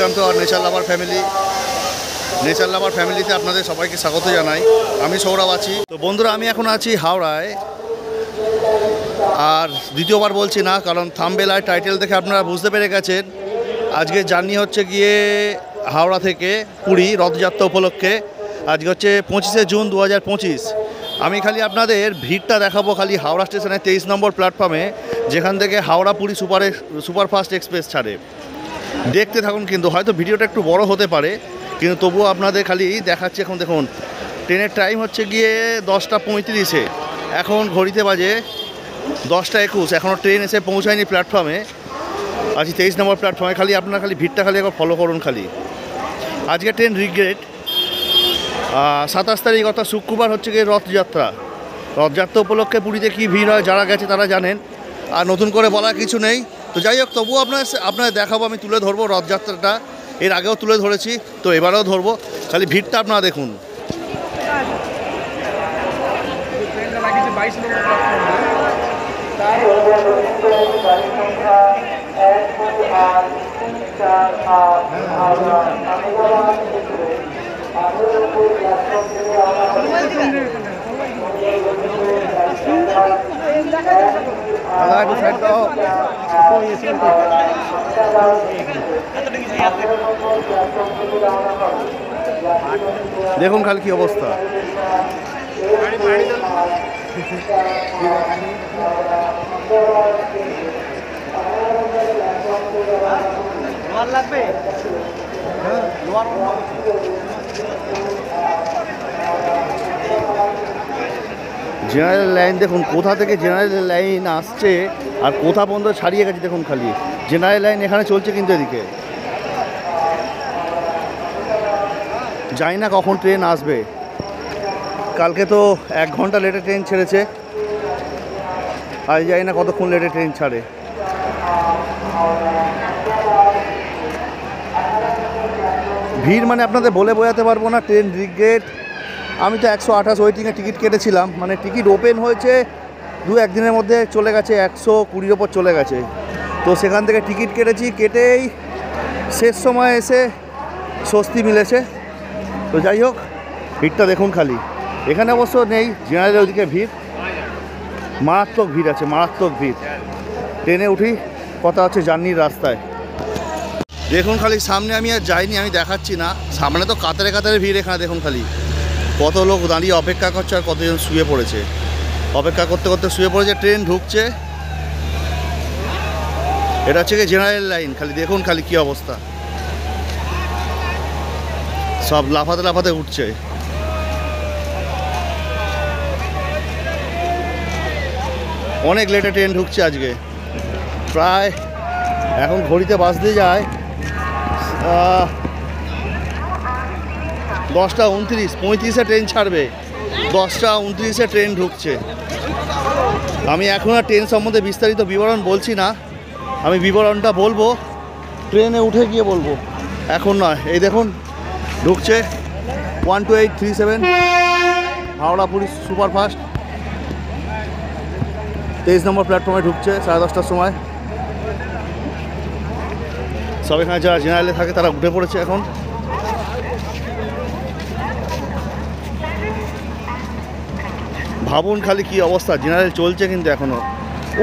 Welcome to our nature লাভার ফ্যামিলিতে আপনাদের সবাইকে স্বাগত জানাই। আমি সৌরভ আছি। তো বন্ধুরা, আমি এখন আছি হাওড়ায়। আর দ্বিতীয়বার বলছি না, কারণ থাম্বনেল আর টাইটেল দেখে আপনারা বুঝতে পেরে গেছেন আজকে জার্নি হচ্ছে গিয়ে হাওড়া থেকে পুরী রথযাত্রা উপলক্ষে। আজকে হচ্ছে 25শে জুন 2025। আমি খালি আপনাদের ভিড়টা দেখাবো খালি হাওড়া স্টেশনের 23 নম্বর প্ল্যাটফর্মে, যেখান থেকে হাওড়া পুরী সুপারফাস্ট এক্সপ্রেস ছাড়ে। দেখতে থাকুন, কিন্তু হয়তো ভিডিওটা একটু বড় হতে পারে, কিন্তু তবুও আপনাদের খালি দেখাচ্ছি। এখন দেখুন, ট্রেনের টাইম হচ্ছে গিয়ে 10টা 35-এ, এখন ঘড়িতে বাজে 10টা 21। এখনও ট্রেন এসে পৌঁছায়নি প্ল্যাটফর্মে। আজকে 23 নম্বর প্ল্যাটফর্মে। খালি আপনারা খালি ভিড়টা খালি একবার ফলো করুন খালি। আজকে ট্রেন রিগ্রেট। 27 তারিখ অর্থাৎ শুক্রবার হচ্ছে গিয়ে রথযাত্রা উপলক্ষে পুরীতে কী ভিড় হয় যারা গেছে তারা জানেন, আর নতুন করে বলার কিছু নেই। তো যাই হোক, তবুও আপনাদের দেখাবো, আমি তুলে ধরবো রথযাত্রাটা। এর আগেও তুলে ধরেছি, তো এবারেও ধরবো। খালি ভিড়টা আপনারা দেখুন। দেখুন খালি কি অবস্থা। জেনারেল লাইন দেখুন, কোথা থেকে জেনারেল লাইন আসছে আর কোথা পর্যন্ত ছাড়িয়ে গেছে দেখুন। খালি জেনারেল লাইন এখানে চলছে, কিন্তু এদিকে জানি না কখন ট্রেন আসবে। কালকে তো 1 ঘন্টা লেটে ট্রেন ছেড়েছে, আজ জানি না কতক্ষণ লেটে ট্রেন ছাড়ে। ভিড় মানে আপনাদের বলে বোঝাতে পারবো না। Train regret. আমি তো 128 ওয়েটিংয়ে টিকিট কেটেছিলাম, মানে টিকিট ওপেন হয়েছে 2-1 দিনের মধ্যে চলে গেছে 120-এর ওপর চলে গেছে। তো সেখান থেকে টিকিট কেটেছি, কেটেই শেষ সময় এসে স্বস্তি মিলেছে। তো যাই হোক, ভিড়টা দেখুন খালি। এখানে অবশ্য নেই জেনারেলের ওইদিকে ভিড়, মারাত্মক ভিড় আছে, মারাত্মক ভিড়। ট্রেনে উঠি, কথা হচ্ছে জার্নির রাস্তায়। দেখুন খালি সামনে, আমি আর যাইনি, আমি দেখাচ্ছি না। সামনে তো কাতারে কাতারে ভিড়। এখানে দেখুন খালি কত লোক দাঁড়িয়ে অপেক্ষা করছে, আর কতজন শুয়ে পড়েছে। অপেক্ষা করতে করতে শুয়ে পড়েছে। ট্রেন ঢুকছে। এটা হচ্ছে কি জেনারেল লাইন। খালি দেখুন খালি কি অবস্থা, সব লাফাতে লাফাতে উঠছে। অনেক লেটে ট্রেন ঢুকছে আজকে। প্রায় এখন ঘড়িতে বাজতে যায় 10টা 29, 35-এ ট্রেন ছাড়বে। 10টা 29-এ ট্রেন ঢুকছে। আমি এখন আর ট্রেন সম্বন্ধে বিস্তারিত বিবরণ বলছি না, আমি বিবরণটা বলবো ট্রেনে উঠে গিয়ে বলবো, এখন নয়। এই দেখুন ঢুকছে 12837 হাওড়া পুরী সুপারফাস্ট 23 নম্বর প্ল্যাটফর্মে ঢুকছে 10:30টার সময়। সব এখানে যারা জেনারেলে থাকে তারা উঠে পড়েছে এখন। ভাবুন খালি কি অবস্থা। জেনারেল চলছে কিন্তু এখনও।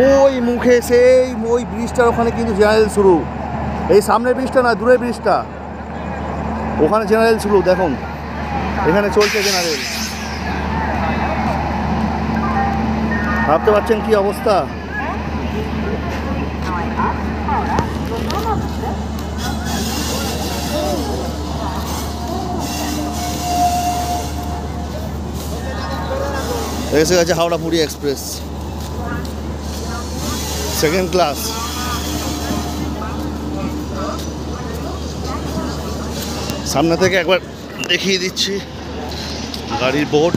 ওই মুখে সেই ওই ব্রিজটার ওখানে কিন্তু জেনারেল শুরু। এই সামনের ব্রিজটা না, দূরের ব্রিজটা, ওখানে জেনারেল শুরু। দেখুন এখানে চলছে জেনারেল। ভাবতে পারছেন কি অবস্থা। এসে গেছে Howrah Puri express, 2nd class. সামনে থেকে একবার দেখিয়ে দিচ্ছি গাড়ির বোর্ড।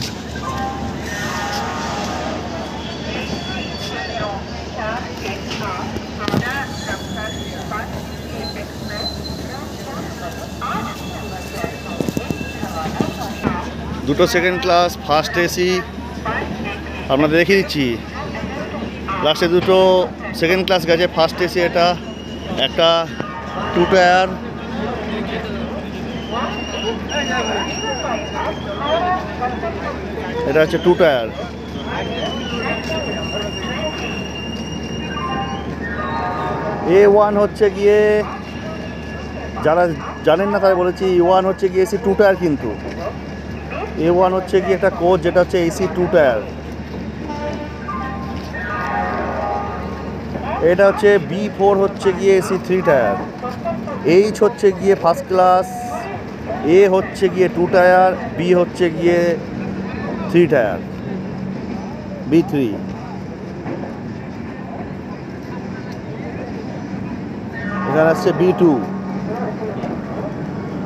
দুটো 2nd ক্লাস, ফার্স্ট এসি আপনাদের দেখিয়ে দিচ্ছি। লাস্টে দুটো 2nd ক্লাস গেছে, ফার্স্ট এসি এটা, একটা 2 টায়ার এটা হচ্ছে 2 টায়ার। A1 হচ্ছে গিয়ে, যারা জানেন না তারা বলেছি, A1 হচ্ছে গিয়ে এসি 2 টায়ার, কিন্তু A1 হচ্ছে গিয়ে একটা কোচ যেটা হচ্ছে এসি 2 টায়ার। এটা হচ্ছে B4 হচ্ছে গিয়ে এসি 3 টায়ার। H হচ্ছে গিয়ে ফার্স্ট ক্লাস, A হচ্ছে গিয়ে 2 টায়ার, B হচ্ছে গিয়ে 3 টায়ার, B3। এখানে আসছে B2।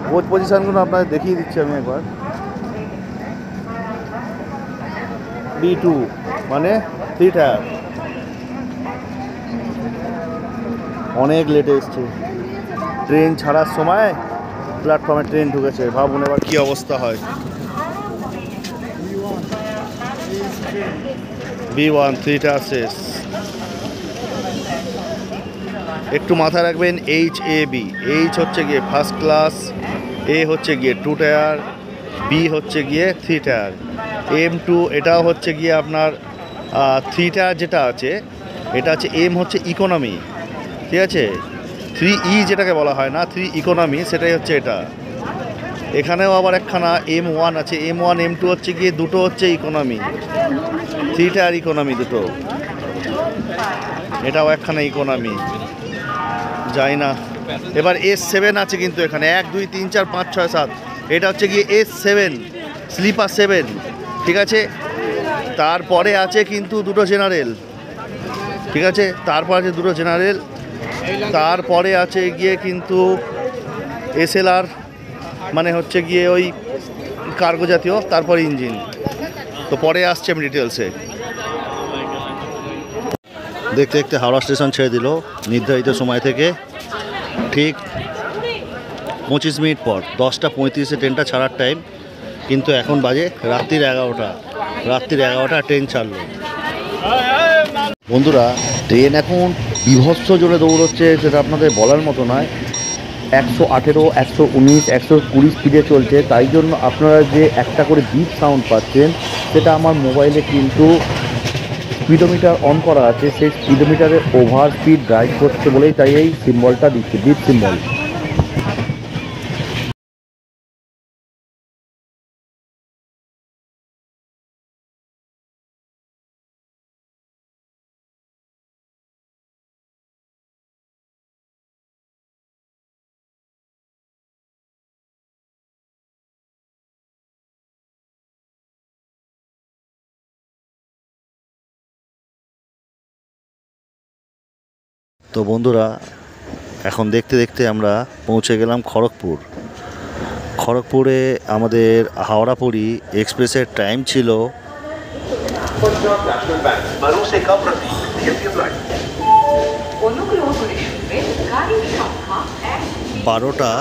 কোচ পজিশনগুলো আপনাদের দেখিয়ে দিচ্ছি আমি একবার। B2 মানে 3 টায়ার। অনেক লেটে এসছে, ট্রেন ছাড়ার সময় প্ল্যাটফর্মে ট্রেন ঢুকেছে, ভাবুন এবার কী অবস্থা হয়। B1 3 টায়ার শেষ। একটু মাথায় রাখবেন HAB। H হচ্ছে গিয়ে ফার্স্ট ক্লাস, A হচ্ছে গিয়ে 2 টায়ার, B হচ্ছে গিয়ে 3 টায়ার, M2 এটাও হচ্ছে গিয়ে আপনার 3 টায়ার যেটা আছে, এটা হচ্ছে M হচ্ছে ইকোনমি, ঠিক আছে। 3E যেটাকে বলা হয় না, 3 ইকোনমি, সেটাই হচ্ছে এটা। এখানেও আবার একখানা M1 আছে, M1 M2 হচ্ছে গিয়ে দুটো হচ্ছে ইকোনমি, 3 টায়ার ইকোনমি দুটো। এটাও একখানা ইকোনমি, যাই না। এবার S7 আছে কিন্তু এখানে 1 2 3 4 5 6 7, এটা হচ্ছে গিয়ে S7 স্লিপার 7, ঠিক আছে। তারপরে আছে কিন্তু দুটো জেনারেল, ঠিক আছে, তারপর আছে দুটো জেনারেল, তারপরে আছে গিয়ে কিন্তু SLR মানে হচ্ছে গিয়ে ওই কার্গো জাতীয়, তারপর ইঞ্জিন। তো পরে আসছে আমি ডিটেলসে। দেখতে দেখতে হাওড়া স্টেশন ছেড়ে দিল নির্ধারিত সময় থেকে ঠিক 25 মিনিট পর। 10টা 35-এ ট্রেনটা ছাড়ার টাইম, কিন্তু এখন বাজে রাত্রির 11টা। রাত্রির 11টা ট্রেন ছাড়লো। বন্ধুরা, ট্রেন এখন বিভৎস জোরে দৌড়চ্ছে, সেটা আপনাদের বলার মতো নয়। 118, 119, 120 স্পিডে চলছে। তাই জন্য আপনারা যে একটা করে বিপ সাউন্ড পাচ্ছেন, সেটা আমার মোবাইলে কিন্তু স্পিডোমিটার অন করা আছে, সেই স্পিডোমিটারে ওভার স্পিড ড্রাইভ করছে বলেই তাই এই সিম্বলটা দিচ্ছে, বিপ সিম্বল। তো বন্ধুরা, এখন দেখতে দেখতে আমরা পৌঁছে গেলাম খড়গপুর। খড়গপুরে আমাদের হাওড়া-পুরী এক্সপ্রেসের টাইম ছিল 12টা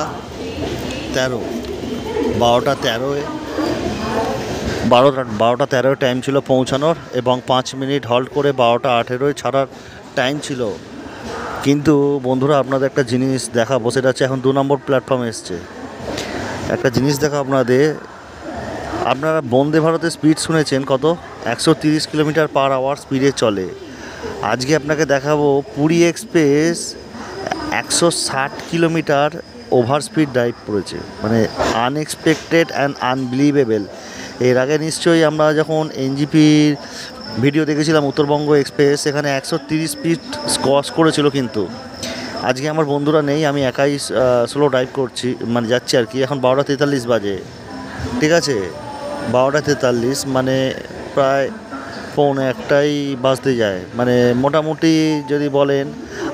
13। 12টা 13 টাইম ছিল পৌঁছানোর, এবং 5 মিনিট হল্ট করে 12টা 18 ছাড়ার টাইম ছিল। কিন্তু বন্ধুরা, আপনাদের একটা জিনিস দেখাবো, সেটা হচ্ছে এখন 2 নম্বর প্ল্যাটফর্মে এসছে। একটা জিনিস দেখা আপনাদের, আপনারা বন্দে ভারতের স্পিড শুনেছেন কত? 130 কিলোমিটার পার আওয়ার স্পিডে চলে। আজকে আপনাকে দেখাবো Puri express 160 kilometre over speed drive করেছে, মানে আনএক্সপেক্টেড অ্যান্ড আনবিলিভেবল। এর আগে নিশ্চয়ই আমরা যখন এনজিপির ভিডিও দেখেছিলাম উত্তরবঙ্গ এক্সপ্রেস, সেখানে 130 স্পিড ক্রস করেছিল, কিন্তু আজকে আমার বন্ধুরা নেই, আমি একাই স্লো ড্রাইভ করছি, মানে যাচ্ছি আর কি। এখন 12টা 43 বাজে, ঠিক আছে, 12টা 43, মানে প্রায় পৌনে একটাই বাজতে যায়, মানে মোটামুটি যদি বলেন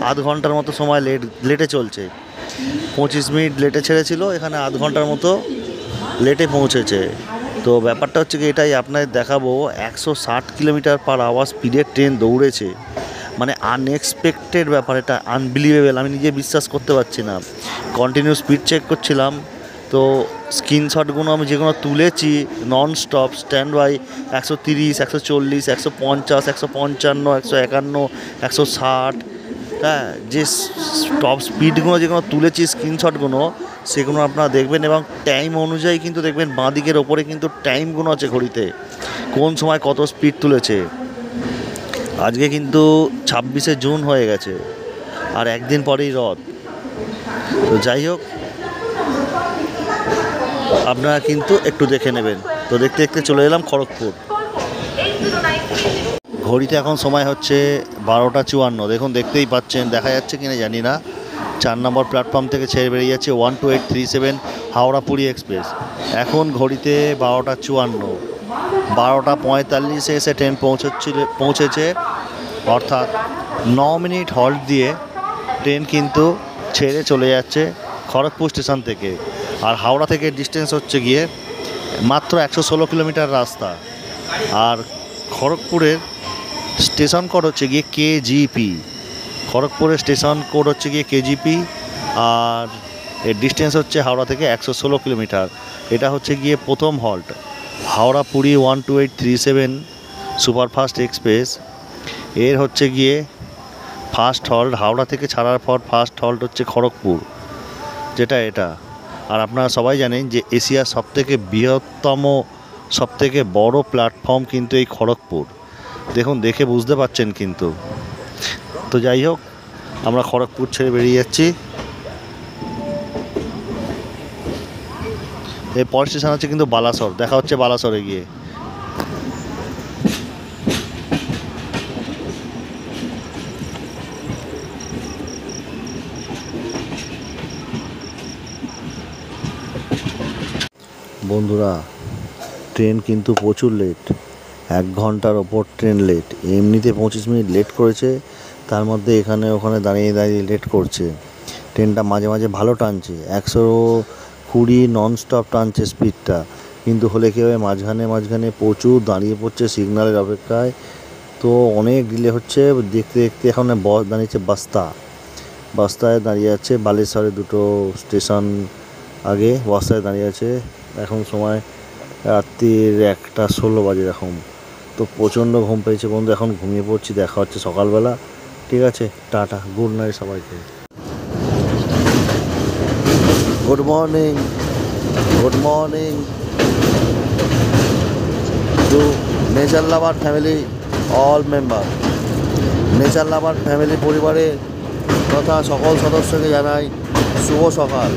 আধ ঘন্টার মতো সময় লেটে চলছে। 25 মিনিট লেটে ছেড়েছিল, এখানে আধ ঘন্টার মতো লেটে পৌঁছেছে। তো ব্যাপারটা হচ্ছে কি, এটাই আপনাদের দেখাবো। 160 কিলোমিটার পার আওয়ার স্পিডে ট্রেন দৌড়েছে, মানে আনএক্সপেক্টেড ব্যাপার, এটা আনবিলিভেবল। আমি নিজে বিশ্বাস করতে পারছি না। কন্টিনিউ স্পিড চেক করছিলাম, তো স্ক্রিনশটগুলো আমি যেগুলো তুলেছি নন স্টপ স্ট্যান্ড বাই 130, 140, 150, 155, 151, 160, হ্যাঁ, যে টপ স্পিডগুলো যেগুলো তুলেছি স্ক্রিনশটগুলো সেগুলো আপনারা দেখবেন এবং টাইম অনুযায়ী কিন্তু দেখবেন বাঁ দিকের ওপরে কিন্তু টাইমগুলো আছে ঘড়িতে, কোন সময় কত স্পিড তুলেছে। আজকে কিন্তু 26শে জুন হয়ে গেছে, আর একদিন পরেই রথ। তো যাই হোক, আপনারা কিন্তু একটু দেখে নেবেন। তো দেখতে দেখতে চলে এলাম খড়গপুর। ঘড়িতে এখন সময় হচ্ছে 12টা 54। দেখুন, দেখতেই পাচ্ছেন, দেখা যাচ্ছে কিনা জানি না। 4 নম্বর প্ল্যাটফর্ম থেকে ছেড়ে বেরিয়ে যাচ্ছে 12837 হাওড়া পুরী এক্সপ্রেস। এখন ঘড়িতে 12টা 54, 12টা 45-এ এসে ট্রেন পৌঁছেছে, অর্থাৎ 9 মিনিট হল্ট দিয়ে ট্রেন কিন্তু ছেড়ে চলে যাচ্ছে খড়গপুর স্টেশন থেকে। আর হাওড়া থেকে ডিস্টেন্স হচ্ছে গিয়ে মাত্র 116 কিলোমিটার রাস্তা। আর খড়গপুরের স্টেশন কোড হচ্ছে গিয়ে KGP। খড়গপুরের স্টেশন কোড হচ্ছে গিয়ে KGP, আর এর ডিস্টেন্স হচ্ছে হাওড়া থেকে 116 কিলোমিটার। এটা হচ্ছে গিয়ে প্রথম halt Howrah Puri 12837 superfast express. এর হচ্ছে গিয়ে ফার্স্ট হল্ট, হাওড়া থেকে ছাড়ার পর ফার্স্ট হল্ট হচ্ছে খড়গপুর, যেটা এটা। আর আপনারা সবাই জানেন যে এশিয়ার সবথেকে বৃহত্তম সবথেকে বড় প্ল্যাটফর্ম কিন্তু এই খড়গপুর। দেখুন, দেখে বুঝতে পারছেন কিন্তু। তো যাই হোক, আমরা খড়গপুর ছেড়ে বেরিয়ে যাচ্ছি। এই পরের স্টেশন আছে কিন্তু বালাসর। দেখা হচ্ছে বালাসরে গিয়ে। বন্ধুরা, ট্রেন কিন্তু প্রচুর লেট, 1 ঘন্টার ওপর ট্রেন লেট। এমনিতে 25 মিনিট লেট করেছে, তার মধ্যে এখানে ওখানে দাঁড়িয়ে দাঁড়িয়ে লেট করছে। ট্রেনটা মাঝে মাঝে ভালো টানছে, 120 ননস্টপ টানছে স্পিডটা, কিন্তু হলে কী হবে, মাঝখানে প্রচুর দাঁড়িয়ে পড়ছে সিগন্যালের অপেক্ষায়। তো অনেক ডিলে হচ্ছে। দেখতে দেখতে এখন দাঁড়িয়েছে বাস্তায় দাঁড়িয়ে আছে। বালেশ্বরে 2টো স্টেশন আগে বাস্তায় দাঁড়িয়ে আছে। এখন সময় রাত্রির 1:16 বাজে এরকম। তো প্রচণ্ড ঘুম পেয়েছে বন্ধু, এখন ঘুমিয়ে পড়ছি। দেখা হচ্ছে সকালবেলা। ঠিক আছে, টাটা, গুড নাইট সবাইকে। Good morning to nature lover family, all member. Nature lover family পরিবারের তথা সকল সদস্যকে জানাই শুভ সকাল।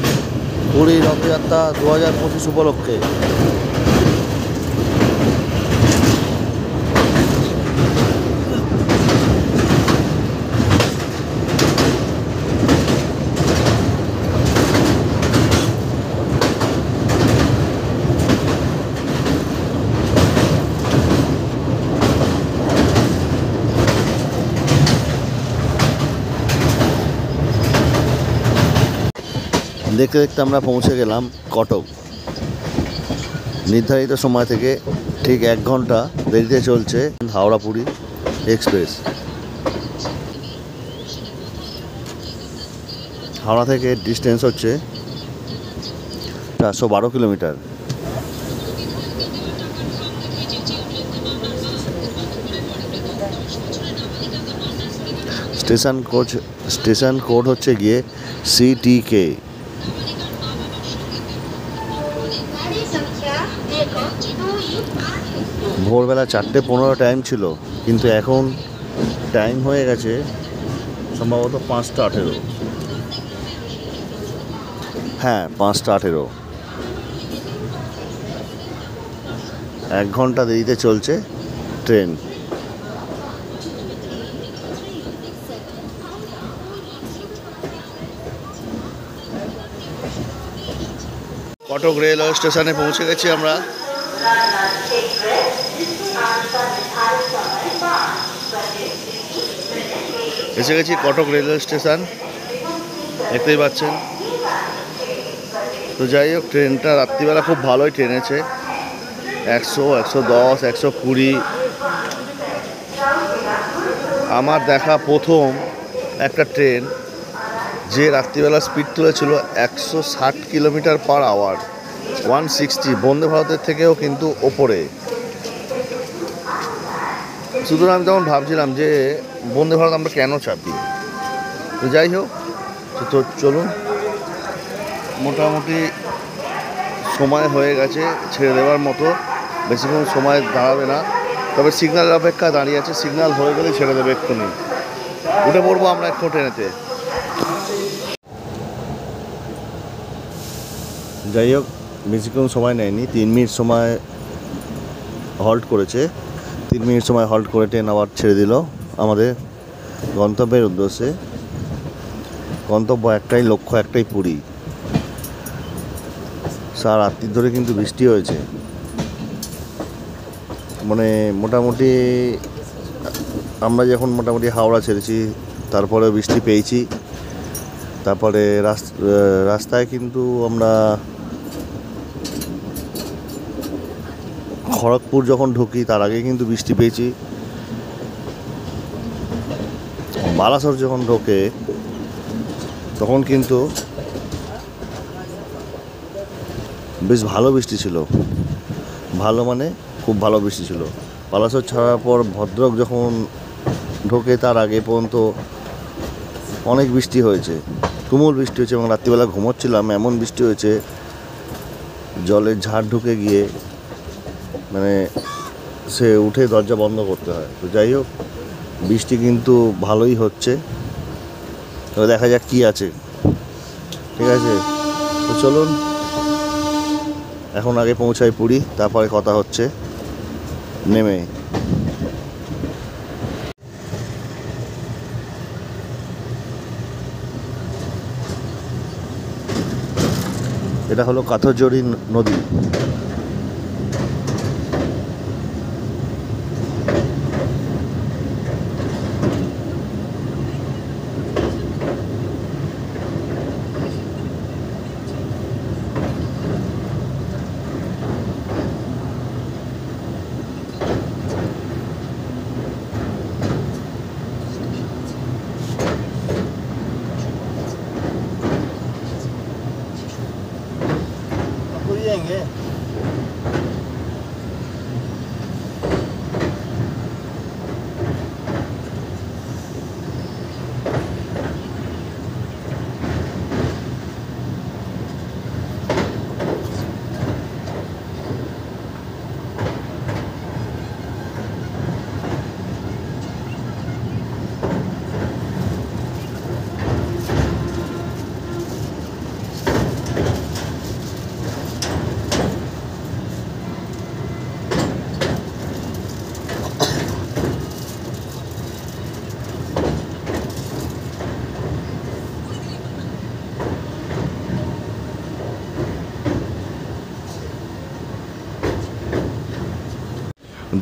পুরী রথযাত্রা 2025 উপলক্ষে দেখতে দেখতে আমরা পৌঁছে গেলাম কটক। নির্ধারিত সময় থেকে ঠিক 1 ঘন্টা দেরিতে চলছে হাওড়া পুরী এক্সপ্রেস। হাওড়া থেকে ডিস্টেন্স হচ্ছে 412 কিলোমিটার। স্টেশন কোড হচ্ছে গিয়ে CTK। ভোরবেলা 4:15 টাইম ছিল, কিন্তু এখন টাইম হয়ে গেছে সম্ভবত 5:18। হ্যাঁ, 5:18। 1 ঘন্টা দেরিতে চলছে ট্রেন। কটক রেলওয়ে স্টেশনে পৌঁছে গেছি আমরা। এসে গেছি কটক রেলওয়ে স্টেশন, দেখতেই পাচ্ছেন। তো যাই হোক, ট্রেনটা রাত্রিবেলা খুব ভালোই ট্রেনেছে। 100, 110, 120। আমার দেখা প্রথম একটা ট্রেন যে রাত্রিবেলা স্পিড তুলেছিল 160 কিলোমিটার পার আওয়ার, 160। বন্দে ভারতের থেকেও কিন্তু ওপরে। সুতরাং আমি তখন ভাবছিলাম যে বন্দে ভারত আমরা কেন চাপি। তো যাই হোক, তো চলুন, মোটামুটি সময় হয়ে গেছে ছেড়ে দেওয়ার মতো, বেশিক্ষণ সময় দাঁড়াবে না, তবে সিগন্যালের অপেক্ষা দাঁড়িয়ে আছে, সিগন্যাল হয়ে গেলে ছেড়ে দেবে এক্ষুনি। উঠে পড়বো আমরা একটু ট্রেনেতে। যাই হোক, বেশিক্ষণ সময় নেয়নি, 3 মিনিট সময় হল্ট করেছে, 3 মিনিট সময় হল্ট করে ট্রেন আবার ছেড়ে দিল আমাদের গন্তব্যের উদ্দেশ্যে। গন্তব্য একটাই, লক্ষ্য একটাই, পুরী। সারা রাত্রি ধরে কিন্তু বৃষ্টি হয়েছে, মানে মোটামুটি আমরা যখন মোটামুটি হাওড়া ছেড়েছি তারপরে বৃষ্টি পেয়েছি। তারপরে রাস্তায় কিন্তু আমরা খড়গপুর যখন ঢুকি তার আগে কিন্তু বৃষ্টি পেয়েছি। বালাসোর যখন ঢোকে তখন কিন্তু বেশ ভালো বৃষ্টি ছিল, ভালো মানে খুব ভালো বৃষ্টি ছিল। বালাসোর ছাড়ার পর ভদ্রক যখন ঢোকে তার আগে পর্যন্ত অনেক বৃষ্টি হয়েছে, তুমুল বৃষ্টি হয়েছে, এবং রাত্রিবেলা ঘুমোচ্ছিলাম, এমন বৃষ্টি হয়েছে জলের ঝাড় ঢুকে গিয়ে মানে সে উঠে দরজা বন্ধ করতে হয়। তো যাই হোক, বৃষ্টি কিন্তু ভালোই হচ্ছে, তবে দেখা যাক কী আছে। ঠিক আছে, তো চলুন এখন আগে পৌঁছাই পুরী, তারপরে কথা হচ্ছে নেমে। এটা হলো কাথরজড়ি নদী। जाएंगे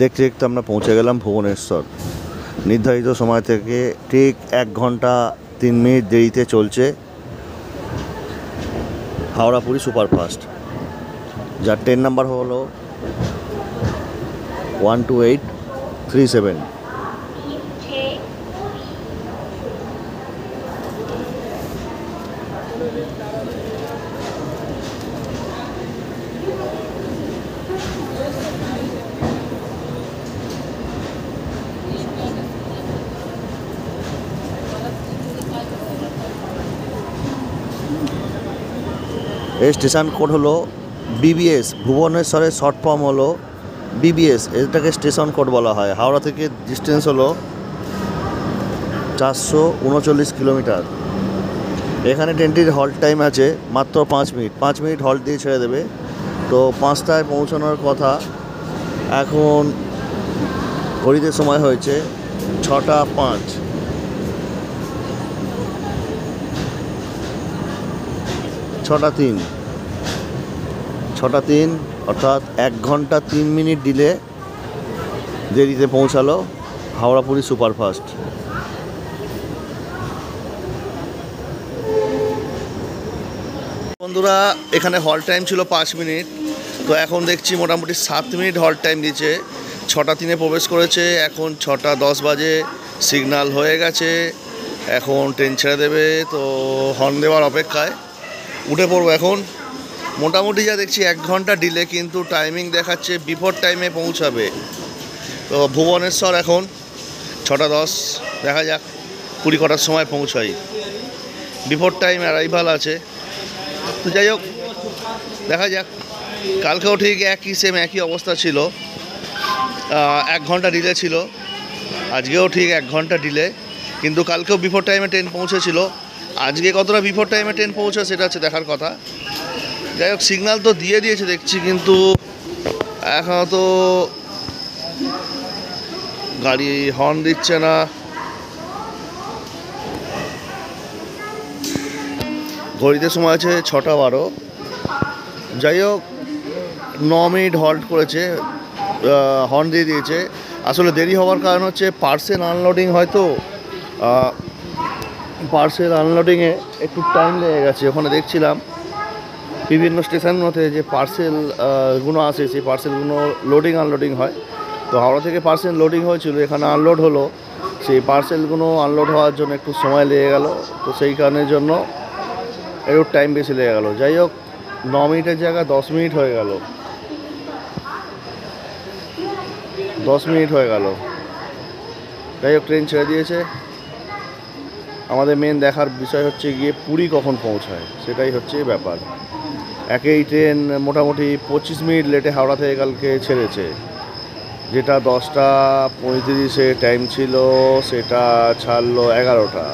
দেখতে দেখতে আমরা পৌঁছে গেলাম ভুবনেশ্বর। নির্ধারিত সময় থেকে ঠিক 1 ঘন্টা 3 মিনিট দেরিতে চলছে হাওড়া পুরী সুপারফাস্ট, যার ট্রেন নাম্বার হলো 12837। এই স্টেশন কোড হলো বিবিএস, ভুবনেশ্বরের শর্ট ফর্ম হলো বিবিএস, এটাকে স্টেশন কোড বলা হয়। হাওড়া থেকে ডিস্টেন্স হলো 439 কিলোমিটার। এখানে ট্রেনটির হল্ট টাইম আছে মাত্র 5 মিনিট, 5 মিনিট হল্ট দিয়ে ছেড়ে দেবে। তো 5টায় পৌঁছানোর কথা, এখন ঘড়িতে সময় হয়েছে 6টা 5। 6টা 3 অর্থাৎ 1 ঘন্টা 3 মিনিট দেরিতে পৌঁছালো হাওড়া পুরী সুপারফাস্ট। বন্ধুরা, এখানে হল্ট টাইম ছিল 5 মিনিট, তো এখন দেখছি মোটামুটি 7 মিনিট হল্ট টাইম দিচ্ছে। 6টা 3-এ প্রবেশ করেছে, এখন 6টা 10 বাজে, সিগন্যাল হয়ে গেছে, এখন ট্রেন ছেড়ে দেবে। তো হর্ন দেওয়ার অপেক্ষায় উঠে পড়বো এখন। মোটামুটি যা দেখছি 1 ঘন্টা ডিলে, কিন্তু টাইমিং দেখাচ্ছে বিফোর টাইমে পৌঁছাবে। তো ভুবনেশ্বর এখন 6টা 10, দেখা যাক পুরী কটার সময় পৌঁছাই। বিফোর টাইম অ্যারাইভাল আছে। তো যাই হোক, দেখা যাক। কালকেও ঠিক একই অবস্থা ছিল, 1 ঘন্টা ডিলে ছিল। আজকেও ঠিক 1 ঘন্টা ডিলে, কিন্তু কালকেও বিফোর টাইমে ট্রেন পৌঁছেছিল। আজকে কতটা বিফোর টাইমে ট্রেন পৌঁছে সেটা হচ্ছে দেখার কথা। যাই হোক, সিগন্যাল তো দিয়ে দিয়েছে দেখছি, কিন্তু এখনও তো গাড়ি হর্ন দিচ্ছে না। ঘড়িতে সময় আছে 6:12। যাই হোক, 9 মিনিট হল্ট করেছে, হর্ন দিয়ে দিয়েছে। আসলে দেরি হওয়ার কারণ হচ্ছে পার্সেল আনলোডিং, হয়তো পার্সেল আনলোডিংয়ে একটু টাইম লেগে গেছে। ওখানে দেখছিলাম বিভিন্ন স্টেশনগুলোতে যে পার্সেলগুলো আসে, সেই পার্সেলগুলো লোডিং আনলোডিং হয়। তো হাওড়া থেকে পার্সেল লোডিং হয়েছিল, এখানে আনলোড হলো। সেই পার্সেলগুলো আনলোড হওয়ার জন্য একটু সময় লেগে গেল, তো সেই কারণের জন্য একটু টাইম বেশি লেগে গেল। যাই হোক, 9 মিনিটের জায়গায় 10 মিনিট হয়ে গেল। 10 মিনিট হয়ে গেল। যাই হোক, ট্রেন ছেড়ে দিয়েছে। আমাদের মেন দেখার বিষয় হচ্ছে গিয়ে পুরী কখন পৌঁছায়, সেটাই হচ্ছে ব্যাপার। একই ট্রেন মোটামুটি 25 মিনিট লেটে হাওড়া থেকে কালকে ছেড়েছে। যেটা 10:35 টাইম ছিল, সেটা ছাড়লো 11টা।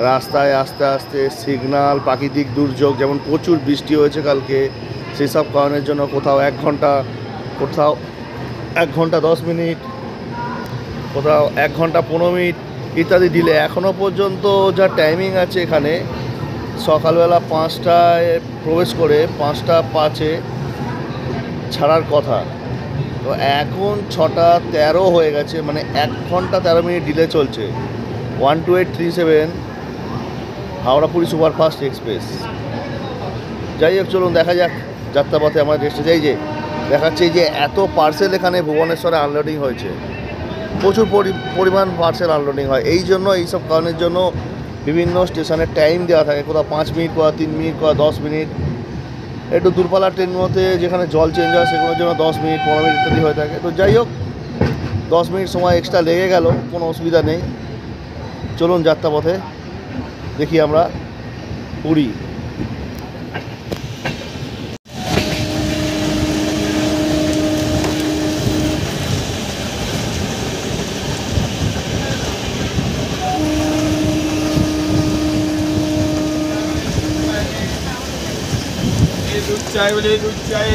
রাস্তায় আস্তে আস্তে সিগন্যাল, প্রাকৃতিক দুর্যোগ, যেমন প্রচুর বৃষ্টি হয়েছে কালকে, সেসব কারণের জন্য কোথাও 1 ঘন্টা, কোথাও 1 ঘন্টা 10 মিনিট, কোথাও 1 ঘন্টা 15 মিনিট ইত্যাদি ডিলে। এখনও পর্যন্ত যা টাইমিং আছে এখানে, সকালবেলা 5টায় প্রবেশ করে 5:05 ছাড়ার কথা, তো এখন 6:13 হয়ে গেছে, মানে 1 ঘন্টা 13 মিনিট ডিলে চলছে। 12837 হাওড়া পুরী সুপারফাস্ট এক্সপ্রেস। যাই হোক, চলুন দেখা যাক যাত্রাপথে আমরা দেখতে চাই যে দেখাচ্ছে যে এত পার্সেল এখানে ভুবনেশ্বরে আনলোডিং হয়েছে। প্রচুর পরিমাণ পার্সেল আনলোডিং হয়। এই জন্য, এইসব কারণের জন্য বিভিন্ন স্টেশনে টাইম দেওয়া থাকে, কোথাও 5 মিনিট, কোথাও 3 মিনিট, কোথাও 10 মিনিট। একটু দূরপাল্লার ট্রেনগুলোতে যেখানে জল চেঞ্জ হয় সেগুলোর জন্য 10 মিনিট, 15 মিনিট ইত্যাদি হয়ে থাকে। তো যাই হোক, 10 মিনিট সময় এক্সট্রা লেগে গেল, কোনো অসুবিধা নেই। চলুন যাত্রাপথে দেখি আমরা পুরী। दूध चाय बोले दूध चाय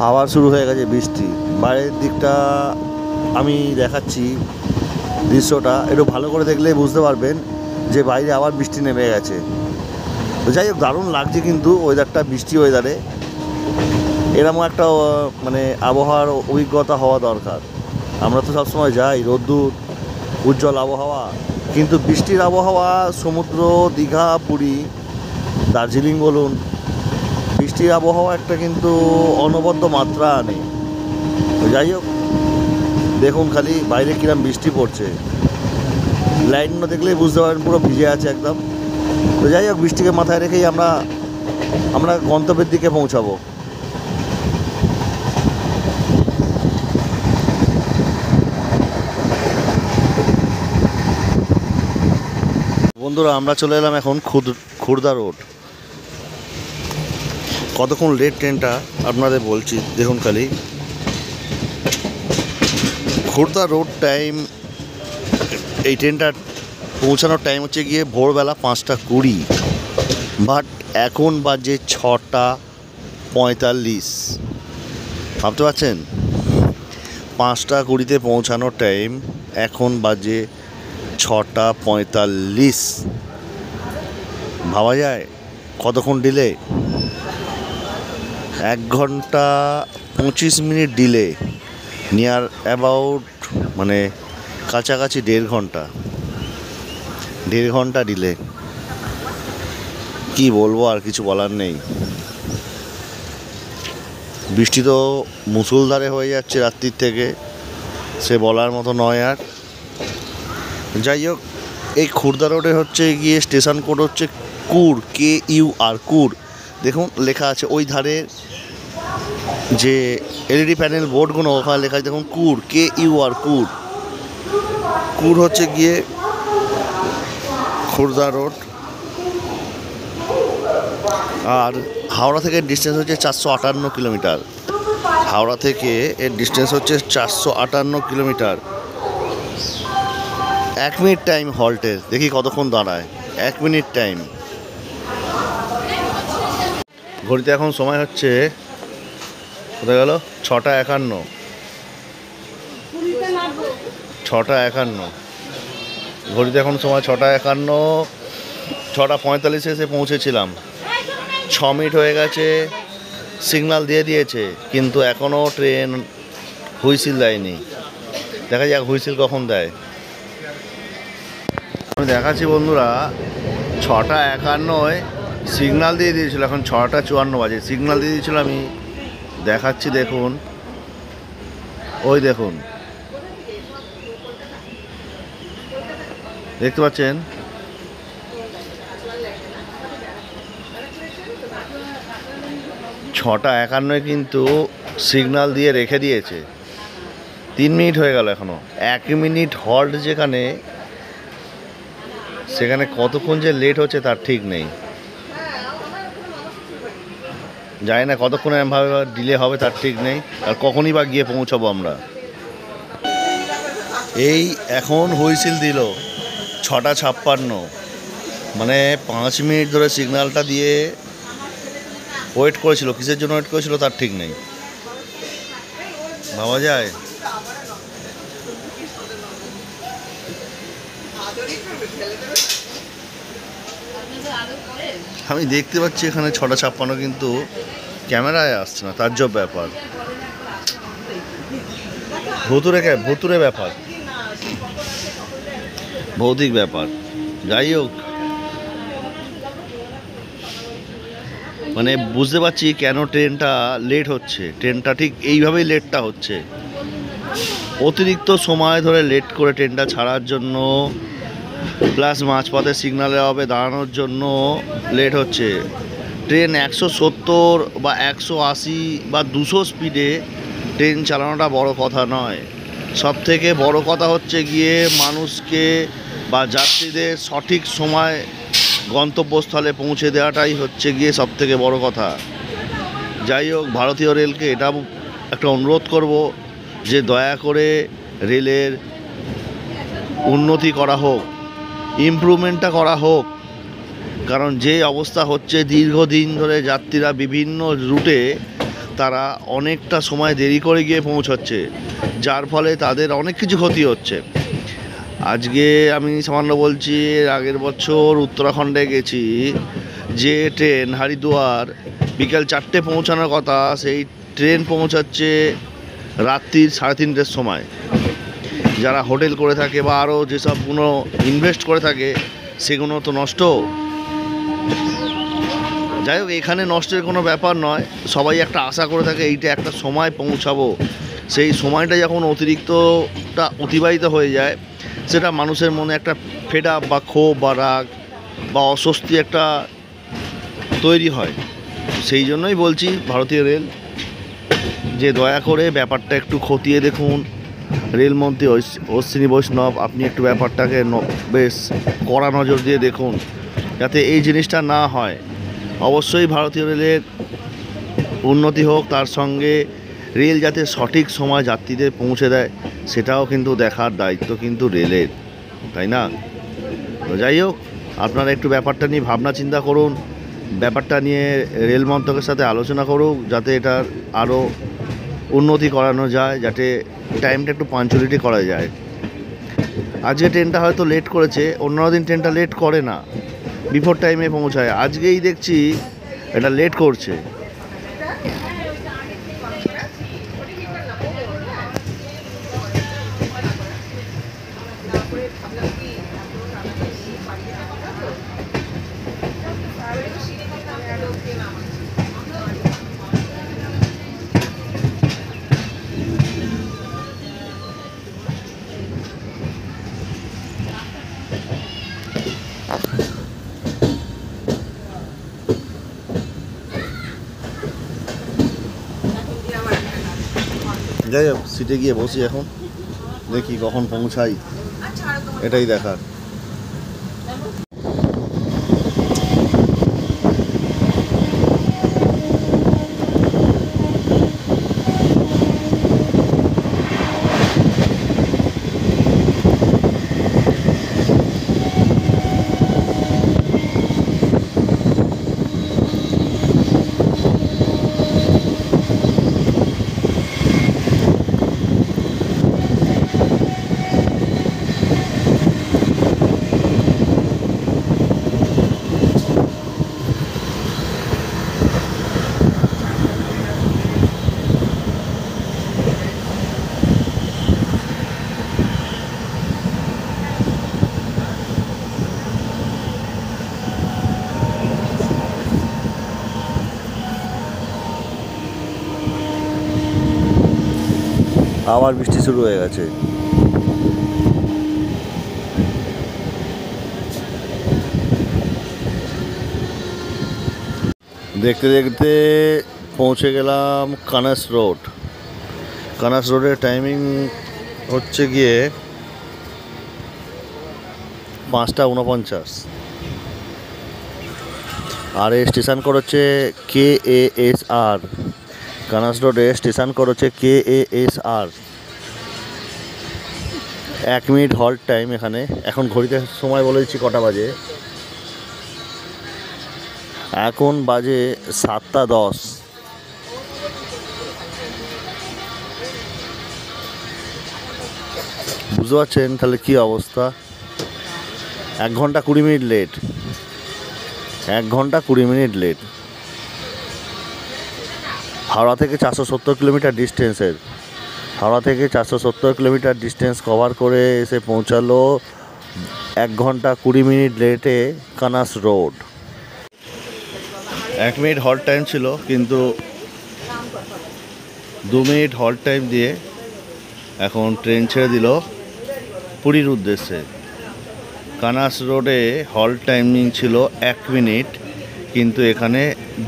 আবার শুরু হয়ে গেছে বৃষ্টি। বাইরের দিকটা আমি দেখাচ্ছি, দৃশ্যটা একটু ভালো করে দেখলেই বুঝতে পারবেন যে বাইরে আবার বৃষ্টি নেমে গেছে। তো যাই হোক, দারুণ লাগছে কিন্তু ওয়েদারটা, বৃষ্টি ওয়েদারে এরকম একটা মানে আবহাওয়ার অভিজ্ঞতা হওয়া দরকার। আমরা তো সবসময় যাই রোদ্দুর, উজ্জ্বল আবহাওয়া, কিন্তু বৃষ্টির আবহাওয়া, সমুদ্র, দীঘা, পুরী, দার্জিলিং বলুন, বৃষ্টির আবহাওয়া একটা কিন্তু অনবদ্য মাত্রা আনে। তো যাই হোক, দেখুন খালি বাইরে কিরম বৃষ্টি পড়ছে, লাইনগুলো দেখলেই বুঝতে পারেন পুরো ভিজে আছে একদম। তো যাই হোক, বৃষ্টিকে মাথায় রেখেই আমরা গন্তব্যের দিকে পৌঁছাবো। বন্ধুরা, আমরা চলে এলাম এখন খুর্দা রোড। কতক্ষণ লেট ট্রেনটা আপনাদের বলছি, দেখুন খালি। খুর্দা রোড টাইম, এই ট্রেনটার পৌঁছানোর টাইম হচ্ছে গিয়ে ভোরবেলা 5:20, বাট এখন বাজে 6:45। ভাবতে পারছেন, 5:20 পৌঁছানোর টাইম, এখন বাজে 6:45। ভাবা যায় কতক্ষণ ডিলে? 1 ঘন্টা 25 মিনিট ডিলে, নিয়ার অ্যাবাউট মানে কাছাকাছি 1.5 ঘন্টা ডিলে। কি বলবো, আর কিছু বলার নেই। বৃষ্টি তো মুষলধারে হয়ে যাচ্ছে রাত্রির থেকে, সে বলার মতো নয় আর। যাই হোক, এই খুর্দা রোডে হচ্ছে গিয়ে স্টেশন কোড হচ্ছে কুর, KUR, কুর। দেখুন লেখা আছে ওই ধারে যে LED প্যানেল বোর্ডগুলো, ওখানে লেখা আছে দেখুন কুর, KUR, কুর। কুর হচ্ছে গিয়ে খুর্দা রোড। আর হাওড়া থেকে ডিস্টেন্স হচ্ছে 458 কিলোমিটার। হাওড়া থেকে এর ডিস্টেন্স হচ্ছে 458 কিলোমিটার। 1 মিনিট টাইম হল্টের, দেখি কতক্ষণ দাঁড়ায়। 1 মিনিট টাইম। ঘড়িতে এখন সময় হচ্ছে, কোথায় গেল, 6টা 51। ঘড়িতে এখন সময় 6টা 51। 6টা 45 এসে পৌঁছেছিলাম। 6 মিনিট হয়ে গেছে, সিগন্যাল দিয়ে দিয়েছে, কিন্তু এখনও ট্রেন হুইসিল দেয়নি। দেখা যাক হুইসিল কখন দেয়। আমি দেখাচ্ছি বন্ধুরা, 6টা 51 সিগন্যাল দিয়ে দিয়েছিল, এখন 6টা 54 বাজে। সিগন্যাল দিয়ে দিয়েছিল, আমি দেখাচ্ছি দেখুন, ওই দেখুন, দেখতে পাচ্ছেন? 6টা 51 কিন্তু সিগন্যাল দিয়ে রেখে দিয়েছে। 3 মিনিট হয়ে গেল এখনো। 1 মিনিট হল্ট যেখানে, সেখানে কতক্ষণ যে লেট হচ্ছে তার ঠিক নেই। জানি না কতক্ষণ এমনভাবে ডিলে হবে তার ঠিক নেই, আর কখনই বা গিয়ে পৌঁছাবো আমরা। এই এখন হুইসিল দিল 6টা 56, মানে 5 মিনিট ধরে সিগন্যালটা দিয়ে ওয়েট করেছিল। কিসের জন্য ওয়েট করেছিল তার ঠিক নেই, ভাবা যায়? আমি দেখতে পাচ্ছি এখানে 6টা 56, কিন্তু ক্যামেরায় আসছে না, তার জব ব্যাপার, ভুতুরে ব্যাপার, ভৌতিক ব্যাপার। যাই হোক, মানে বুঝতে পারছি কেন ট্রেনটা লেট হচ্ছে। ট্রেনটা ঠিক এইভাবেই লেটটা হচ্ছে, অতিরিক্ত সময় ধরে লেট করে ট্রেনটা ছাড়ার জন্য, প্লাস মাঝপথে সিগন্যালে হবে দাঁড়ানোর জন্য লেট হচ্ছে। ট্রেন 170 বা 180 বা 200 স্পিডে ট্রেন চালানোটা বড় কথা নয়। সবথেকে বড় কথা হচ্ছে গিয়ে মানুষকে বা যাত্রীদের সঠিক সময় গন্তব্যস্থলে পৌঁছে দেওয়াটাই হচ্ছে গিয়ে সবথেকে বড় কথা। যাই হোক, ভারতীয় রেলকে এটা একটা অনুরোধ করব যে দয়া করে রেলের উন্নতি করা হোক, ইমপ্রুভমেন্টটা করা হোক। কারণ যে অবস্থা হচ্ছে, দীর্ঘদিন ধরে যাত্রীরা বিভিন্ন রুটে তারা অনেকটা সময় দেরি করে গিয়ে পৌঁছচ্ছে, যার ফলে তাদের অনেক কিছু ক্ষতি হচ্ছে। আজকে আমি সামান্য বলছি, আগের বছর উত্তরাখণ্ডে গেছি, যে ট্রেন হরিদ্বার বিকেল 4টে পৌঁছানোর কথা, সেই ট্রেন পৌঁছাচ্ছে রাত্রির 3:30-টের সময়। যারা হোটেল করে থাকে বা আরও যেসবগুলো ইনভেস্ট করে থাকে, সেগুলো তো নষ্ট। যাই হোক, এখানে নষ্টের কোনো ব্যাপার নয়, সবাই একটা আশা করে থাকে এইটা একটা সময় পৌঁছাবো। সেই সময়টা যখন অতিরিক্তটা অতিবাহিত হয়ে যায়, সেটা মানুষের মনে একটা ফেড আপ বা ক্ষোভ বা রাগ বা অস্বস্তি একটা তৈরি হয়। সেই জন্যই বলছি ভারতীয় রেল যে দয়া করে ব্যাপারটা একটু খতিয়ে দেখুন। রেলমন্ত্রী অশ্বিনী বৈষ্ণব, আপনি একটু ব্যাপারটাকে বেশ কড়া নজর দিয়ে দেখুন, যাতে এই জিনিসটা না হয়। অবশ্যই ভারতীয় রেলের উন্নতি হোক, তার সঙ্গে রেল যাতে সঠিক সময় যাত্রীদের পৌঁছে দেয়, সেটাও কিন্তু দেখার দায়িত্ব কিন্তু রেলের, তাই না? তো যাই হোক, আপনারা একটু ব্যাপারটা নিয়ে ভাবনা চিন্তা করুন, ব্যাপারটা নিয়ে রেল মন্ত্রকের সাথে আলোচনা করুক, যাতে এটার আরও উন্নতি করানো যায়, যাতে টাইমটা একটু পাঞ্চুয়ালিটি করা যায়। আজকে ট্রেনটা হয়তো লেট করেছে, অন্য দিন ট্রেনটা লেট করে না, বিফোর টাইমে পৌঁছায়। আজকেই দেখছি এটা লেট করছে। যাই হোক, সিটে গিয়ে বসি এখন, দেখি কখন পৌঁছাই, এটাই দেখার। আবার বৃষ্টি শুরু হয়ে গেছে। দেখতে দেখতে পৌঁছে গেলাম কানাস রোড। কানাস রোডের টাইমিং হচ্ছে গিয়ে 5:49, আর এই স্টেশন কোড হচ্ছে KASR। কানাস রোডে স্টেশন কোড হচ্ছে KASR। 1 মিনিট হল্ট টাইম এখানে। এখন ঘড়িতে সময় বলে দিচ্ছি কটা বাজে। এখন বাজে 7:10। বুঝতে পারছেন তাহলে কী অবস্থা। 1 ঘন্টা 20 মিনিট লেট। 1 ঘন্টা 20 মিনিট লেট। হাওড়া থেকে 470 কিলোমিটার ডিস্টেন্সের, হাওড়া থেকে 470 কিলোমিটার ডিস্টেন্স কভার করে এসে পৌঁছালো 1 ঘন্টা 20 মিনিট লেটে কানাস রোড। 1 মিনিট হল্ট টাইম ছিল, কিন্তু 2 মিনিট হল্ট টাইম দিয়ে এখন ট্রেন ছেড়ে দিল পুরীর উদ্দেশ্যে। কানাস রোডে হল্ট টাইমিং ছিল 1 মিনিট, কিন্তু এখানে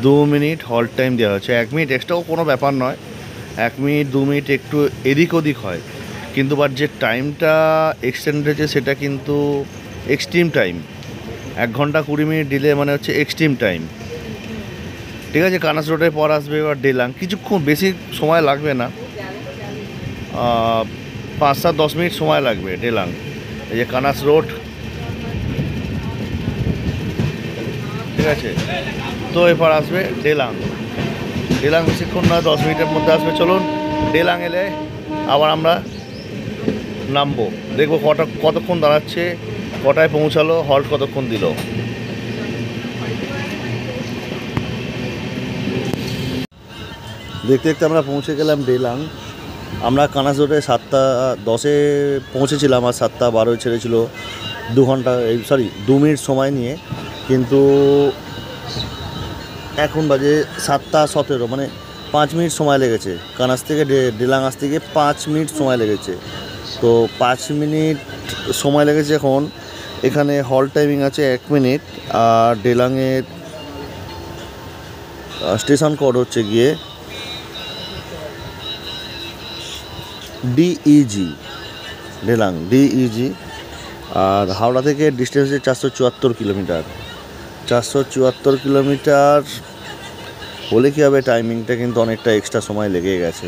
2 মিনিট হল্ট টাইম দেওয়া হচ্ছে। 1 মিনিট এক্সট্রাও কোনো ব্যাপার নয়, 1 মিনিট 2 মিনিট একটু এদিক ওদিক হয়, কিন্তু বাট যে টাইমটা এক্সটেন্ড হয়েছে সেটা কিন্তু এক্সট্রিম টাইম। 1 ঘন্টা 20 মিনিট ডিলে মানে হচ্ছে এক্সট্রিম টাইম। ঠিক আছে, কানাস রোডের পর আসবে এবার ডেলাং। কিছুক্ষণ বেশি সময় লাগবে না, 5-10 মিনিট সময় লাগবে ডেলাং। এই যে কানাস রোড, ঠিক আছে। তো এরপর আসবে ডেলাং। ডেলাং বেশিক্ষণ নয়, 10 মিনিটের মধ্যে আসবে। চলুন, ডেলাং এলে আবার আমরা নামবো, দেখবো কতক্ষণ দাঁড়াচ্ছে, কটায় পৌঁছালো, হল্ট কতক্ষণ দিল। দেখতে দেখতে আমরা পৌঁছে গেলাম ডেলাং। আমরা কানাস রোডে 7:10 পৌঁছেছিলাম, আর 7:12 ছেড়েছিল। 2 মিনিট সময় নিয়ে, কিন্তু এখন বাজে 7:17, মানে 5 মিনিট সময় লেগেছে। কানাস থেকে ডেলাং আসতে গিয়ে 5 মিনিট সময় লেগেছে। তো 5 মিনিট সময় লেগেছে। এখন এখানে হল্ট টাইমিং আছে 1 মিনিট, আর ডেলাংয়ের স্টেশন কোড হচ্ছে গিয়ে DEG, ডেলাং DEG। আর হাওড়া থেকে ডিস্টেন্স হচ্ছে 474 কিলোমিটার। 474 কিলোমিটার বলে কী হবে, টাইমিংটা কিন্তু অনেকটা এক্সট্রা সময় লেগে গেছে।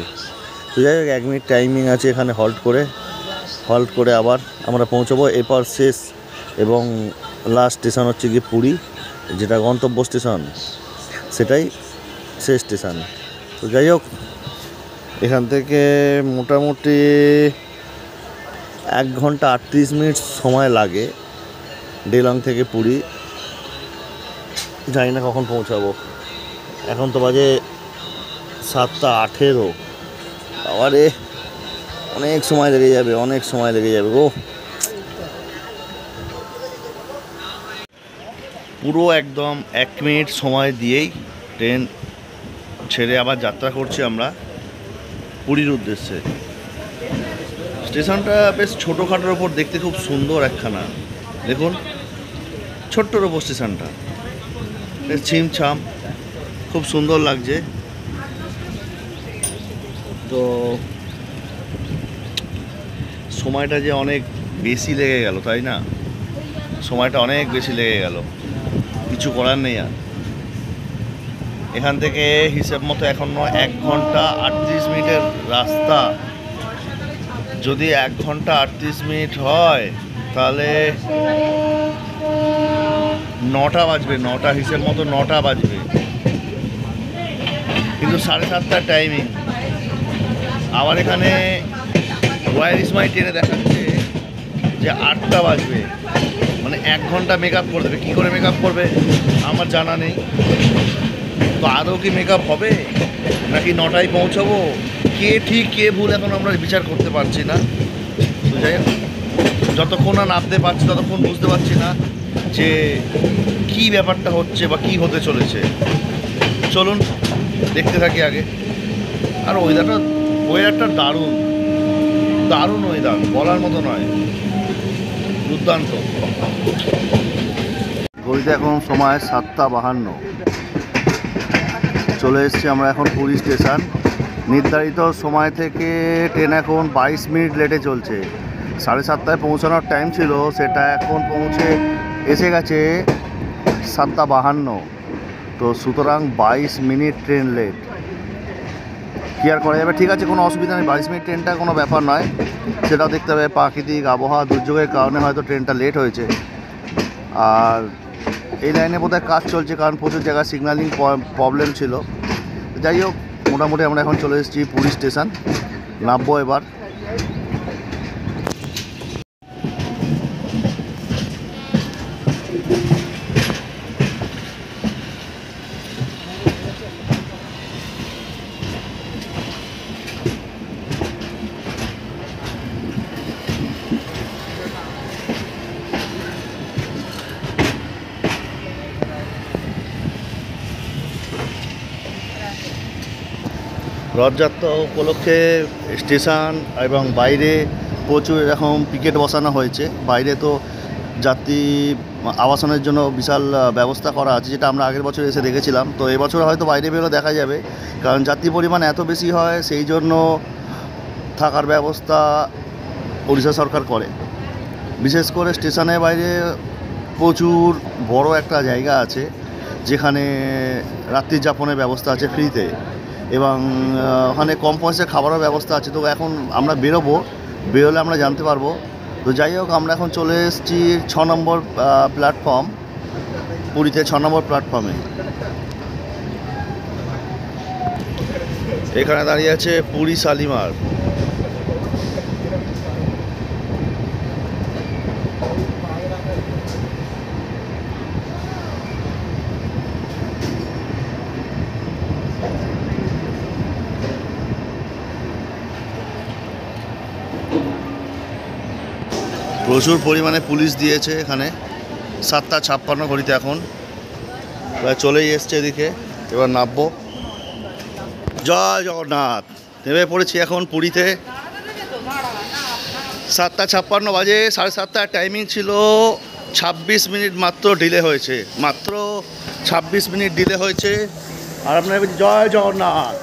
তো যাই হোক, 1 মিনিট টাইমিং আছে এখানে। হল্ট করে আবার আমরা পৌঁছাবো। এরপর শেষ এবং লাস্ট স্টেশন হচ্ছে গিয়ে পুরী, যেটা গন্তব্য স্টেশন, সেটাই শেষ স্টেশন। তো যাই হোক, এখান থেকে মোটামুটি 1 ঘন্টা 38 মিনিট সময় লাগে ডেলাং থেকে পুরী। জানি না কখন পৌঁছাবো। এখন তো বাজে 7:18। আবারে অনেক সময় লেগে যাবে, অনেক সময় লেগে যাবে গো। পুরো একদম 1 মিনিট সময় দিয়েই ট্রেন ছেড়ে আবার যাত্রা করছি আমরা পুরীর উদ্দেশ্যে। স্টেশনটা বেশ ছোটোখাটোর ওপর, দেখতে খুব সুন্দর একখানা। দেখুন, ছোট্টর ওপর স্টেশনটা, বেশ ছিমছাম, খুব সুন্দর লাগছে। তো সময়টা যে অনেক বেশি লেগে গেল, তাই না? সময়টা অনেক বেশি লেগে গেল, কিছু করার নেই আর। এখান থেকে হিসেব মতো এখন 1 ঘন্টা 38 মিনিটের রাস্তা। যদি 1 ঘন্টা 38 মিনিট হয় তাহলে 9টা বাজবে, 9টা হিসেব মতো 9টা বাজবে, কিন্তু 7:30টার টাইমিং। আবার এখানে ওয়ার ইজ মাই ট্রেনে দেখাচ্ছে যে 8টা বাজবে, মানে 1 ঘন্টা মেকআপ করে দেবে। কী করে মেকআপ করবে আমার জানা নেই, তো আদৌ কি মেকআপ হবে নাকি 9টায় পৌঁছাবো, কে ঠিক কে ভুল এখন আমরা বিচার করতে পারছি না। তো যাই হোক, যতক্ষণ না নামতে পারছি ততক্ষণ বুঝতে পারছি না যে কি ব্যাপারটা হচ্ছে বা কি হতে চলেছে। চলুন দেখতে থাকি আগে। আর ওয়েদারটা দারুণ দারুণ ওয়েদার, বলার মতো নয়, দুর্দান্ত। ঘড়িতে এখন সময় 7:52। চলে এসেছি আমরা এখন পুরী স্টেশন। নির্ধারিত সময় থেকে ট্রেন এখন 22 মিনিট লেটে চলছে। 7:30টায় পৌঁছানোর টাইম ছিল, সেটা এখন পৌঁছে এসে গেছে 7:52। তো সুতরাং 22 মিনিট ট্রেন লেট। কী আর করা যাবে, ঠিক আছে, কোনো অসুবিধা নেই। 22 মিনিট ট্রেনটা কোনো ব্যাপার নয়, সেটাও দেখতে হবে। প্রাকৃতিক আবহাওয়া দুর্যোগের কারণে হয়তো ট্রেনটা লেট হয়েছে। আর এই লাইনে বোধহয় কাজ চলছে, কারণ প্রচুর জায়গায় সিগন্যালিং প্রবলেম ছিল। যাই হোক, মোটামুটি আমরা এখন চলে এসেছি পুরী স্টেশন, নামবো এবার। রথযাত্রা উপলক্ষে স্টেশন এবং বাইরে প্রচুর এরকম পিকেট বসানো হয়েছে। বাইরে তো যাত্রী আবাসনের জন্য বিশাল ব্যবস্থা করা আছে, যেটা আমরা আগের বছর এসে দেখেছিলাম। তো এবছর হয়তো বাইরে বেরো দেখা যাবে, কারণ যাত্রী পরিমাণ এত বেশি হয়, সেই জন্য থাকার ব্যবস্থা ওড়িশা সরকার করে। বিশেষ করে স্টেশনের বাইরে প্রচুর বড় একটা জায়গা আছে, যেখানে রাত্রি যাপনের ব্যবস্থা আছে ফ্রিতে, এবং ওখানে কম পয়সায় খাবারের ব্যবস্থা আছে। তো এখন আমরা বেরোলে আমরা জানতে পারবো। তো যাই হোক, আমরা এখন চলে এসেছি 6 নম্বর প্ল্যাটফর্ম, পুরীতে 6 নম্বর প্ল্যাটফর্মে। এখানে দাঁড়িয়ে আছে পুরী শালিমার। প্রচুর পরিমাণে পুলিশ দিয়েছে এখানে। 7:56 ঘড়িতে এখন প্রায় চলেই এসছে এদিকে। এবার নামবো। জয় জগন্নাথ। নেমে পড়েছি এখন পুরীতে। 7:56 বাজে, 7:30টার টাইমিং ছিল। 26 মিনিট মাত্র ডিলে হয়েছে, মাত্র 26 মিনিট ডিলে হয়েছে। আর আপনার জয় জগন্নাথ।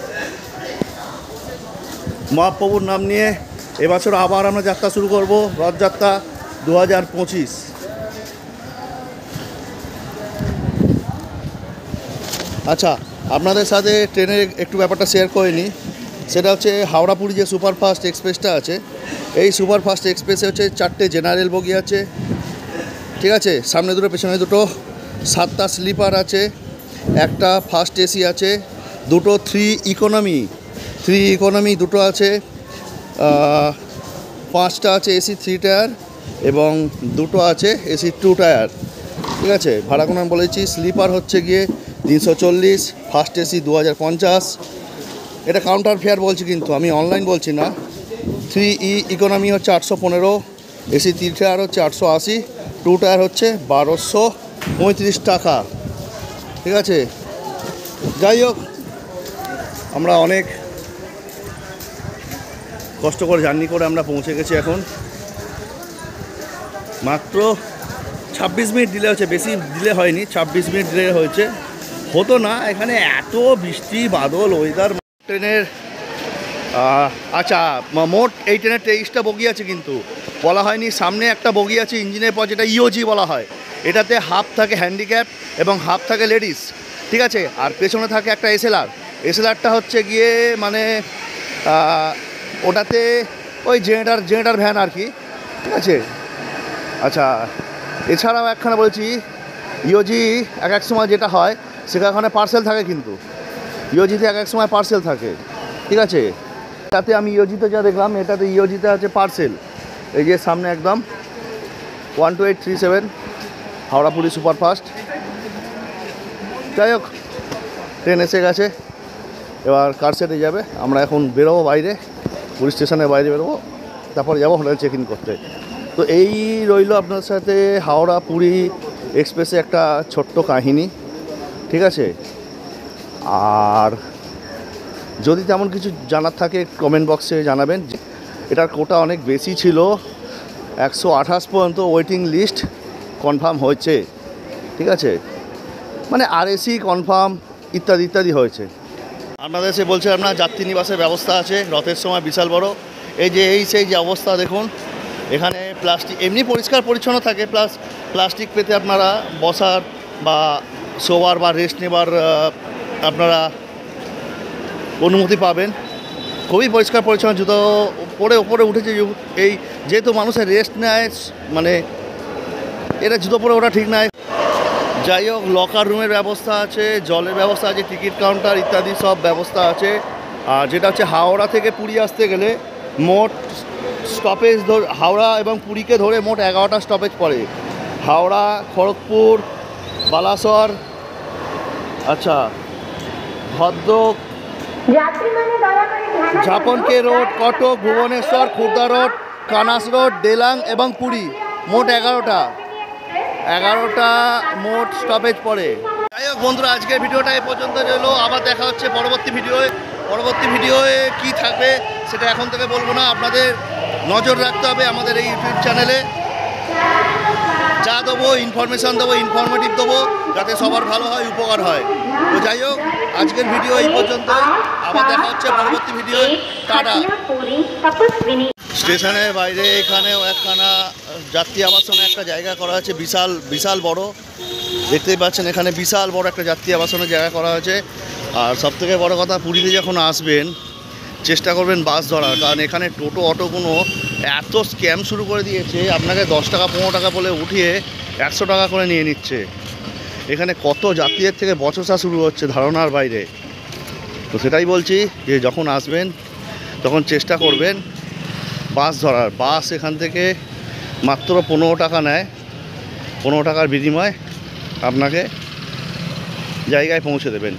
মহাপ্রভুর নাম নিয়ে এবছর আবার আমরা যাত্রা শুরু করব, রথযাত্রা 2025। আচ্ছা, আপনাদের সাথে ট্রেনের একটু ব্যাপারটা শেয়ার করে নিই। সেটা হচ্ছে হাওড়া পুরী যে সুপারফাস্ট এক্সপ্রেসটা আছে, এই সুপারফাস্ট এক্সপ্রেসে হচ্ছে 4টে জেনারেল বগি আছে, ঠিক আছে, সামনে দুটো পেছনে দুটো। 7টা স্লিপার আছে, একটা ফার্স্ট এসি আছে, দুটো 3 ইকোনমি দুটো আছে, 5টা আছে এসি 3 টায়ার এবং দুটো আছে এসি 2 টায়ার, ঠিক আছে। ভাড়া কোনো আমি বলেছি। স্লিপার হচ্ছে গিয়ে 340, ফার্স্ট এসি 2050। এটা কাউন্টার ফেয়ার বলছি, কিন্তু আমি অনলাইন বলছি না। 3 ইকোনমি হচ্ছে 815, এসি 3 টায়ার হচ্ছে 880, 2 টায়ার হচ্ছে 1235 টাকা, ঠিক আছে। যাই হোক, আমরা অনেক কষ্ট করে জার্নি করে আমরা পৌঁছে গেছি এখন। মাত্র 26 মিনিট ডিলে হয়েছে, বেশি ডিলে হয়নি, 26 মিনিট ডিলে হয়েছে। হতো না, এখানে এত বৃষ্টি বাদল ওয়েদার। ট্রেনের আচ্ছা, মোট এই ট্রেনের 23টা বগি আছে, কিন্তু বলা হয়নি সামনে একটা বগি আছে ইঞ্জিনের পর, যেটা ইওজি বলা হয়। এটাতে হাফ থাকে হ্যান্ডিক্যাপ এবং হাফ থাকে লেডিস, ঠিক আছে। আর পেছনে থাকে একটা এসএলআরটা হচ্ছে গিয়ে মানে ওটাতে ওই জেনারেটার ভ্যান আর কি, ঠিক আছে। আচ্ছা, এছাড়াও একখানা বলছি ইওজি এক সময় যেটা হয় সেখানে পার্সেল থাকে, কিন্তু ইওজিতে এক সময় পার্সেল থাকে, ঠিক আছে। তাতে আমি ইওজিতে যা দেখলাম, এটাতে ইওজিতে আছে পার্সেল, এই যে সামনে একদম 12837 হাওড়া পুরী সুপারফাস্ট। যাই হোক, ট্রেন এসে গেছে, এবার কার সেটে যাবে। আমরা এখন বেরোবো বাইরে, পুলিশ স্টেশনের বাইরে বেরোবো, তারপর যাবো হোটেল চেক ইন করতে। তো এই রইল আপনার সাথে হাওড়া পুরী এক্সপ্রেসে একটা ছোট্ট কাহিনী, ঠিক আছে। আর যদি তেমন কিছু জানার থাকে কমেন্ট বক্সে জানাবেন। এটার কোটা অনেক বেশি ছিল, 128 পর্যন্ত ওয়েটিং লিস্ট কনফার্ম হয়েছে, ঠিক আছে। মানে আরএসি কনফার্ম ইত্যাদি ইত্যাদি হয়েছে। আপনাদের সে বলছে আপনার যাত্রী নিবাসের ব্যবস্থা আছে, রথের সময় বিশাল বড়। এই যে সেই যে অবস্থা দেখুন, এখানে প্লাস্টিক এমনি পরিষ্কার পরিচ্ছন্ন থাকে, প্লাস প্লাস্টিক পেতে আপনারা বসার বা শোবার বা রেস্ট নেবার আপনারা অনুমতি পাবেন। খুবই পরিষ্কার পরিচ্ছন্ন, জুতো পরে ওপরে উঠেছে। এই যেহেতু মানুষের রেস্ট নেয়, মানে এটা জুতো পরে ওটা ঠিক নয়। যাই হোক, লকার রুমের ব্যবস্থা আছে, জলের ব্যবস্থা আছে, টিকিট কাউন্টার ইত্যাদি সব ব্যবস্থা আছে। আর যেটা হচ্ছে হাওড়া থেকে পুরী আসতে গেলে মোট স্টপেজ হাওড়া এবং পুরীকে ধরে মোট 11টা স্টপেজ পড়ে। হাওড়া, খড়গপুর, বালাসর, আচ্ছা ভদ্রক, ঝাপনকে road, Cuttack, Bhubaneswar, Khurda road, Kanas road, Delang এবং পুরী, মোট 11টা মোট স্টপেজ পড়ে। যাই হোক বন্ধুরা, আজকের ভিডিওটা এই পর্যন্ত রইলো। আবার দেখা হচ্ছে পরবর্তী ভিডিওয়ে কী থাকবে সেটা এখন থেকে বলবো না, আপনাদের নজর রাখতে হবে আমাদের এই ইউটিউব চ্যানেলে। যা দেবো ইনফরমেশান দেবো, ইনফরমেটিভ দেবো, যাতে সবার ভালো হয়, উপকার হয়। তো যাই হোক, আজকের ভিডিও এই পর্যন্ত, আবার দেখা হচ্ছে পরবর্তী ভিডিওয়। টাটা। স্টেশনের বাইরে এখানেও একখানা যাত্রী আবাসনে একটা জায়গা করা হয়েছে, বিশাল বড়, দেখতেই পাচ্ছেন এখানে বিশাল বড় একটা যাত্রী আবাসনের জায়গা করা হয়েছে। আর সবথেকে বড় কথা, পুরীতে যখন আসবেন চেষ্টা করবেন বাস ধরার, কারণ এখানে টোটো অটোগুলো এত স্ক্যাম শুরু করে দিয়েছে, আপনাকে 10 টাকা 15 টাকা বলে উঠিয়ে 100 টাকা করে নিয়ে নিচ্ছে। এখানে কত যাত্রীদের থেকে বচসা শুরু হচ্ছে ধারণার বাইরে। তো সেটাই বলছি যে যখন আসবেন তখন চেষ্টা করবেন বাস ধরার। বাস এখান থেকে মাত্র 15 টাকা নেয়, 15 টাকার বিনিময়ে আপনাকে জায়গায় পৌঁছে দেবেন।